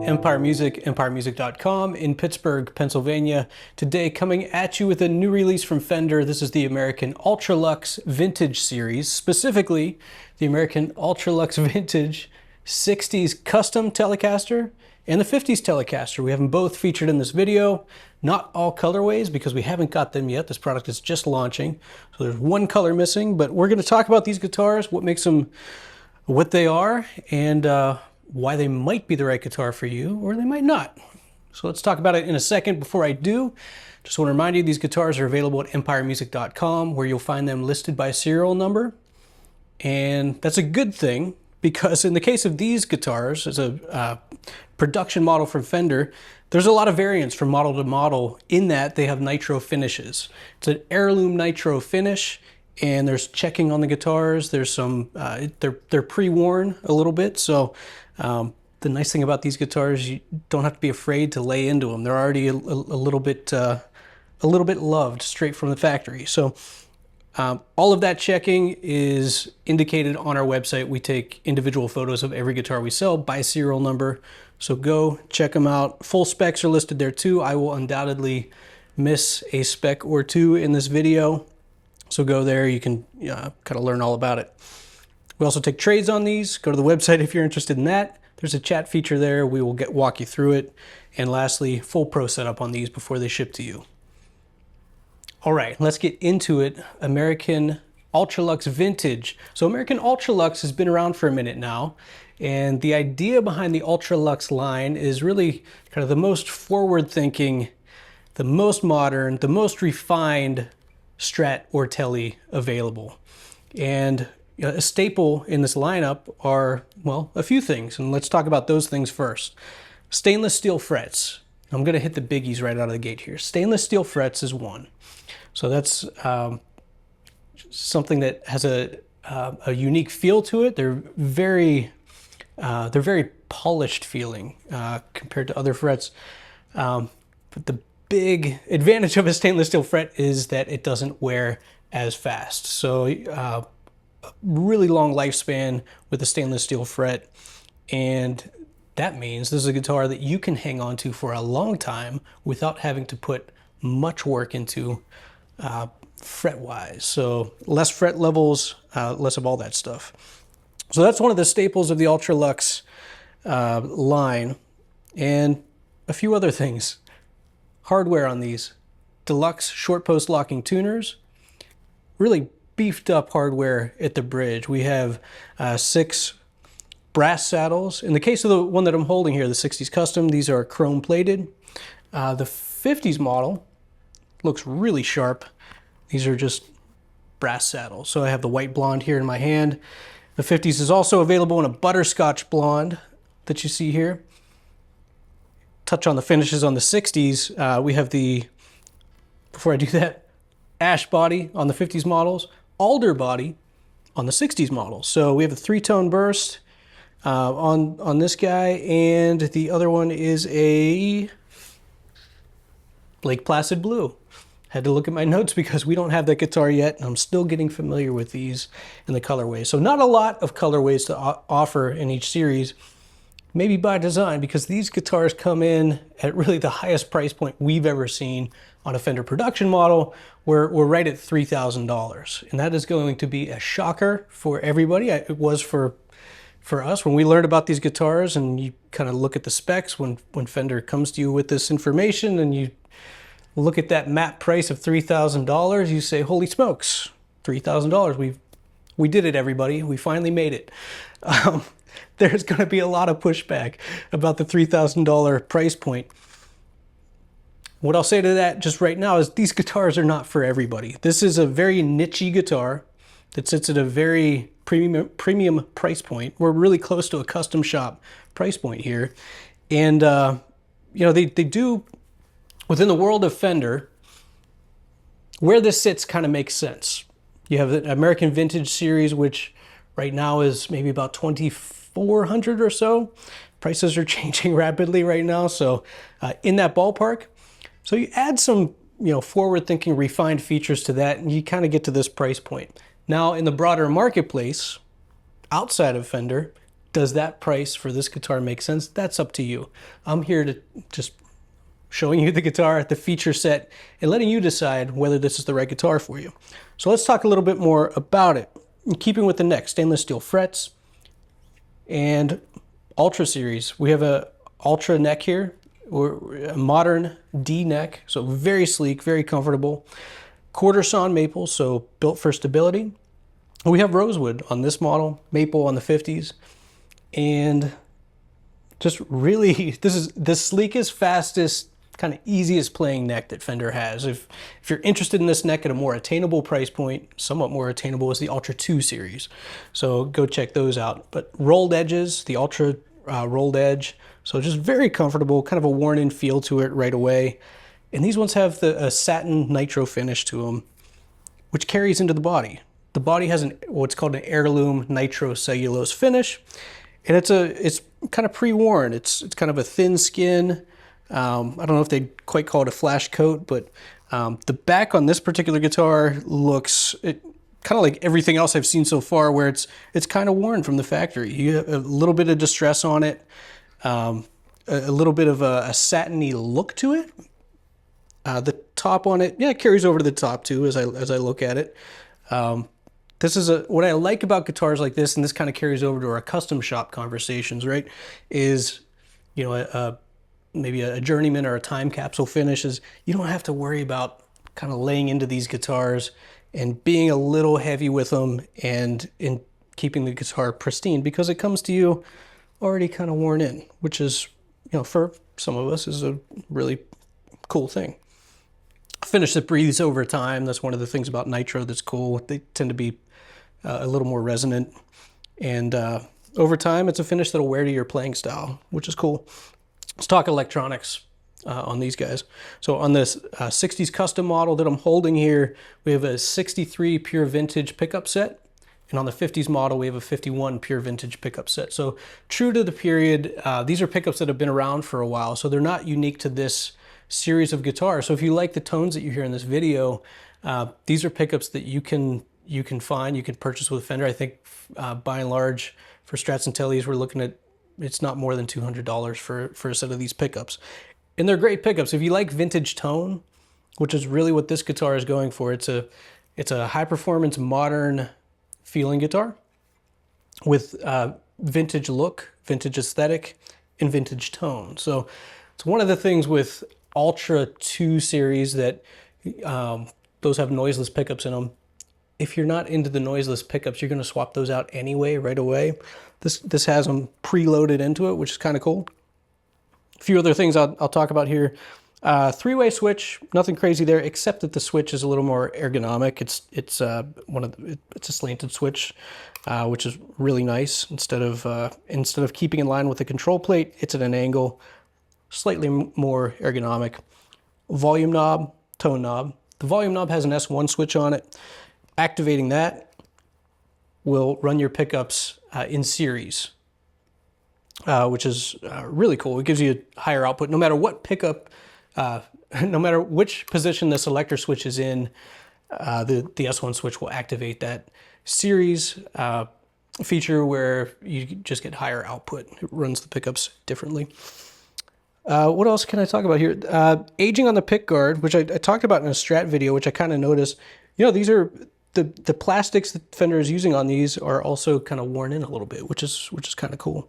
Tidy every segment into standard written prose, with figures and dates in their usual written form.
Empire Music, empiremusic.com in Pittsburgh, Pennsylvania. Today coming at you with a new release from Fender. This is the American Ultra Luxe Vintage Series, specifically the American Ultra Luxe Vintage 60's Custom Telecaster and the 50's Telecaster. We have them both featured in this video. Not all colorways because we haven't got them yet. This product is just launching. So there's one color missing, but we're going to talk about these guitars, what makes them what they are, and why they might be the right guitar for you, or they might not. So let's talk about it in a second. Before I do, just want to remind you these guitars are available at empiremusic.com, where you'll find them listed by serial number. And that's a good thing, because in the case of these guitars, as a production model from Fender, there's a lot of variance from model to model in that they have nitro finishes. It's an heirloom nitro finish, and there's checking on the guitars. There's some, they're pre-worn a little bit, so the nice thing about these guitars, you don't have to be afraid to lay into them. They're already a little bit loved straight from the factory. So all of that checking is indicated on our website. We take individual photos of every guitar we sell by serial number. So go check them out. Full specs are listed there too. I will undoubtedly miss a spec or two in this video. So go there, you can kind of learn all about it. We also take trades on these. Go to the website if you're interested in that. There's a chat feature there. We will walk you through it. And lastly, full pro setup on these before they ship to you. All right, let's get into it. American Ultra Luxe Vintage. So American Ultra Luxe has been around for a minute now. And the idea behind the Ultra Luxe line is really kind of the most forward-thinking, the most modern, the most refined Strat or Tele available. And a staple in this lineup are, well, a few things, and let's talk about those things first. Stainless steel frets. I'm going to hit the biggies right out of the gate here. Stainless steel frets is one. So that's something that has a unique feel to it. They're very polished feeling compared to other frets. But the big advantage of a stainless steel fret is that it doesn't wear as fast. So really long lifespan with a stainless steel fret, and that means this is a guitar that you can hang on to for a long time without having to put much work into fret wise. So less fret levels, less of all that stuff. So that's one of the staples of the Ultra Luxe line, and a few other things. Hardware on these: deluxe short post locking tuners, really beefed up hardware at the bridge. We have 6 brass saddles. In the case of the one that I'm holding here, the 60's Custom, these are chrome plated. The 50's model looks really sharp. These are just brass saddles. So I have the white blonde here in my hand. The 50's is also available in a butterscotch blonde that you see here. Touch on the finishes on the 60's. We have the, before I do that, ash body on the 50's models, alder body on the 60's models. So we have a 3-tone burst on this guy, and the other one is a Lake Placid blue. Had to look at my notes because we don't have that guitar yet, and I'm still getting familiar with these in the colorways. So not a lot of colorways to offer in each series, maybe by design, because these guitars come in at really the highest price point we've ever seen on a Fender production model. We're right at $3,000, and that is going to be a shocker for everybody. It was for us when we learned about these guitars, and you kind of look at the specs when Fender comes to you with this information, and you look at that map price of $3,000, you say, holy smokes, $3,000. We did it, everybody. We finally made it. There's going to be a lot of pushback about the $3,000 price point. What I'll say to that just right now is these guitars are not for everybody. This is a very niche-y guitar that sits at a very premium price point. We're really close to a custom shop price point here. And, you know, they do, within the world of Fender, where this sits kind of makes sense. You have the American Vintage Series, which right now is maybe about $2,400 or so. Prices are changing rapidly right now, so in that ballpark. So you add some, forward-thinking, refined features to that, and you kind of get to this price point. Now, in the broader marketplace, outside of Fender, does that price for this guitar make sense? That's up to you. I'm here to just showing you the guitar, the feature set, and letting you decide whether this is the right guitar for you. So let's talk a little bit more about it. In keeping with the neck, stainless steel frets and Ultra series. We have a Ultra neck here, or a modern D neck, so very sleek, very comfortable. Quarter sawn maple, so built for stability. We have rosewood on this model, maple on the 50s, and just really, this is the sleekest, fastest, kind of easiest playing neck that Fender has. If you're interested in this neck at a more attainable price point, somewhat more attainable, is the Ultra 2 series. So go check those out. But rolled edges, the Ultra rolled edge, so just very comfortable, kind of a worn-in feel to it right away. And these ones have a satin nitro finish to them, which carries into the body. The body has what's called an heirloom nitro cellulose finish, and it's kind of pre-worn. It's kind of a thin skin. I don't know if they'd quite call it a flash coat, but the back on this particular guitar looks kind of like everything else I've seen so far, where it's kind of worn from the factory. You have a little bit of distress on it, a little bit of a satiny look to it. The top on it, yeah, it carries over to the top too as I look at it. This is what I like about guitars like this, and this kind of carries over to our custom shop conversations, right? Is, you know, maybe a journeyman or a time capsule finish, is you don't have to worry about kind of laying into these guitars and being a little heavy with them and in keeping the guitar pristine, because it comes to you already kind of worn in, which is, you know, for some of us is a really cool thing. Finish that breathes over time. That's one of the things about nitro that's cool. They tend to be a little more resonant, and over time it's a finish that'll wear to your playing style, which is cool. Let's talk electronics on these guys. So on this 60s custom model that I'm holding here, we have a 63 pure vintage pickup set, and on the 50s model we have a 51 pure vintage pickup set. So true to the period, these are pickups that have been around for a while, so they're not unique to this series of guitars. So if you like the tones that you hear in this video, these are pickups that you can find, you can purchase with Fender. I think by and large for Strats and Teles, we're looking at, it's not more than $200 for a set of these pickups. And they're great pickups. If you like vintage tone, which is really what this guitar is going for, it's a high performance, modern feeling guitar with vintage look, vintage aesthetic, and vintage tone. So it's one of the things with Ultra 2 series that those have noiseless pickups in them. If you're not into the noiseless pickups, you're going to swap those out anyway, right away. This has them preloaded into it, which is kind of cool. A few other things I'll talk about here. Three-way switch, nothing crazy there, except that the switch is a little more ergonomic. It's a slanted switch, which is really nice. Instead of keeping in line with the control plate, it's at an angle, slightly more ergonomic. Volume knob, tone knob. The volume knob has an S1 switch on it. Activating that will run your pickups in series, which is really cool. It gives you a higher output no matter what pickup, no matter which position the selector switch is in. The S1 switch will activate that series feature where you just get higher output. It runs the pickups differently. What else can I talk about here? Aging on the pick guard, which I talked about in a Strat video, which I kind of noticed. You know, these are the plastics that Fender is using on these are also kind of worn in a little bit, which is kind of cool.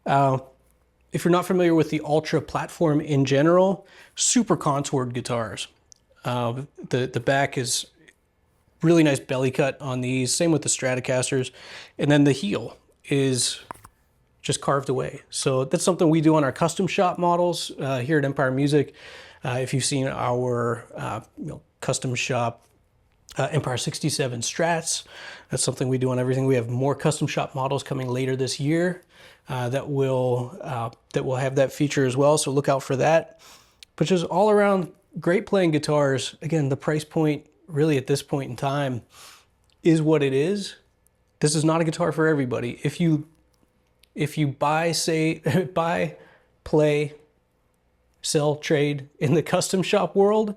If you're not familiar with the Ultra platform in general, super contoured guitars. The back is really nice belly cut on these. Same with the Telecasters, and then the heel is just carved away. So that's something we do on our custom shop models here at Empire Music. If you've seen our custom shop Empire 67 Strats, that's something we do on everything. We have more custom shop models coming later this year that will have that feature as well. So look out for that. But just all around great playing guitars. Again, the price point really at this point in time is what it is. This is not a guitar for everybody. If you buy, play, sell, trade in the custom shop world,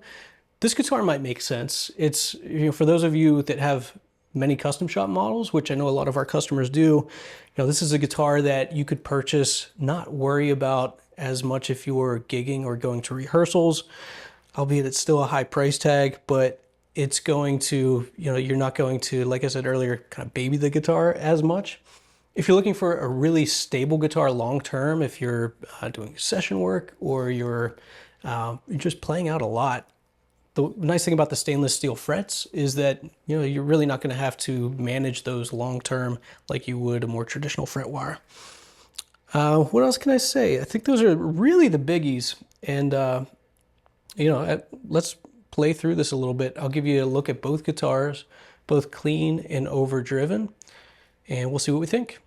this guitar might make sense. It's, for those of you that have many custom shop models, which I know a lot of our customers do. You know, this is a guitar that you could purchase, not worry about as much if you're gigging or going to rehearsals, albeit it's still a high price tag, but it's going to, you know, you're not going to, like I said earlier, kind of baby the guitar as much. If you're looking for a really stable guitar long-term, if you're doing session work or you're just playing out a lot, the nice thing about the stainless steel frets is that, you know, you're really not going to have to manage those long-term like you would a more traditional fret wire. What else can I say? I think those are really the biggies. And, you know, let's play through this a little bit. I'll give you a look at both guitars, both clean and overdriven, and we'll see what we think.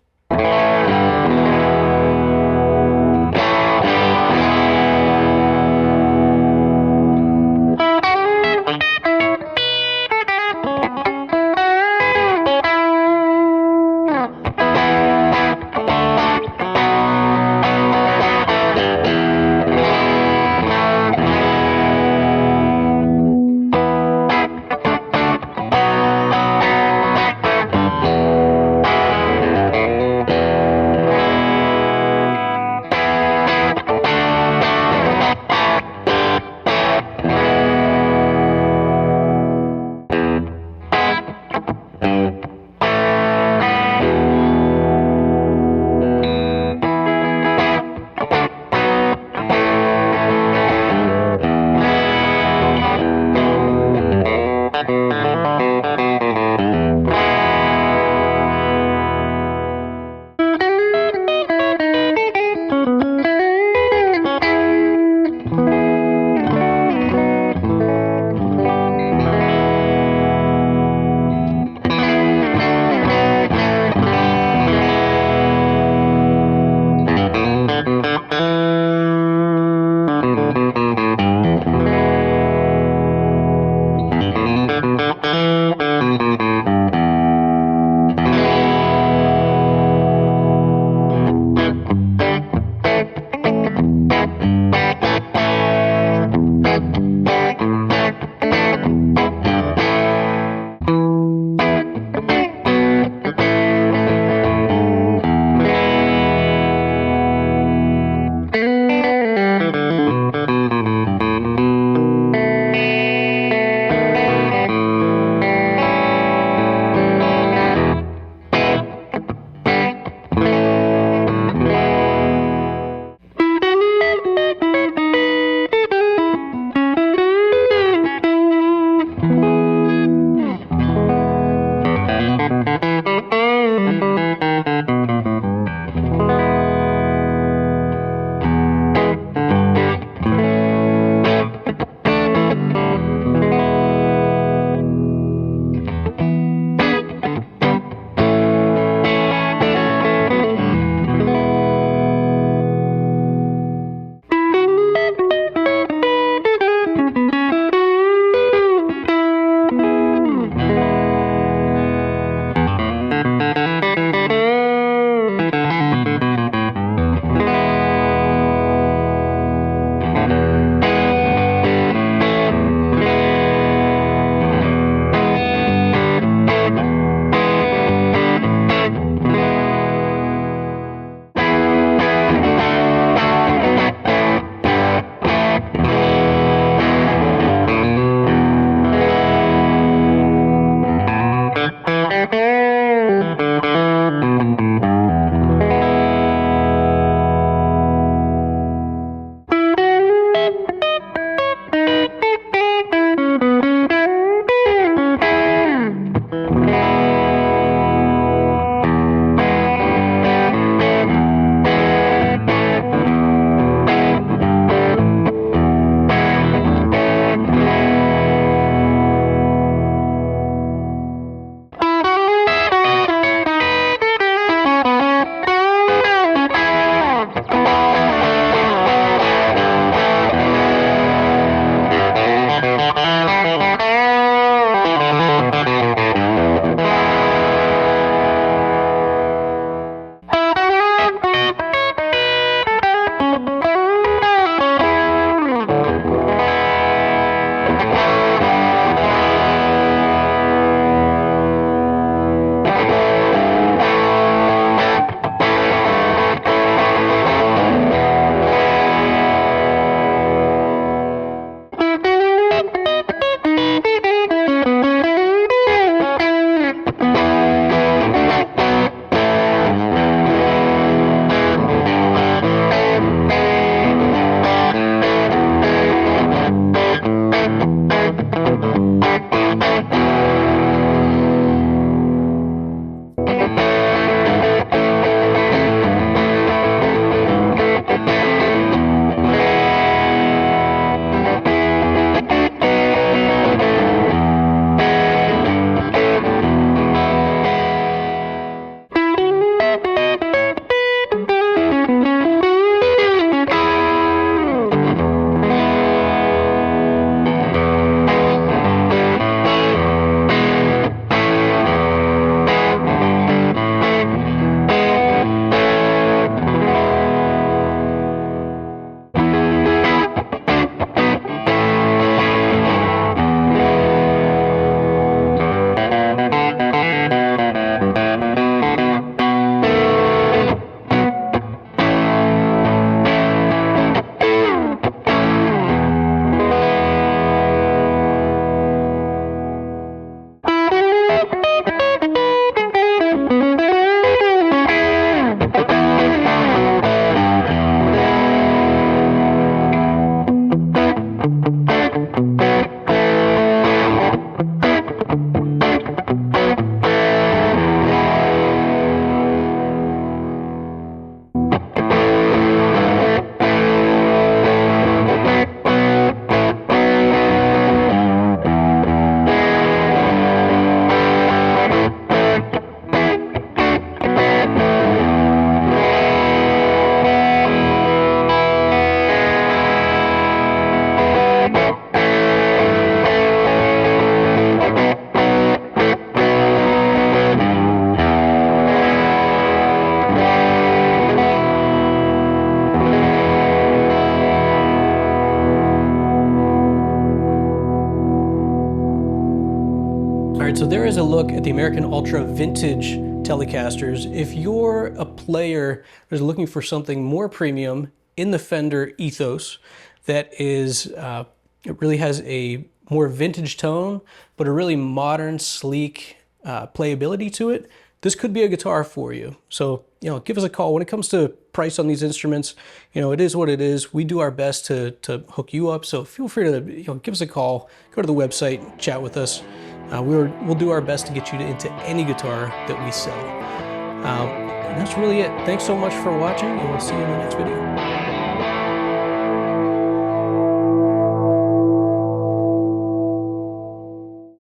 guys a look at the American Ultra Vintage Telecasters. If you're a player who's looking for something more premium in the Fender ethos that is, it really has a more vintage tone, but a really modern, sleek playability to it, this could be a guitar for you. So, give us a call. When it comes to price on these instruments, it is what it is. We do our best to hook you up. So feel free to, give us a call, go to the website, chat with us. We'll do our best to get you into any guitar that we sell. And that's really it. Thanks so much for watching, and we'll see you in the next video.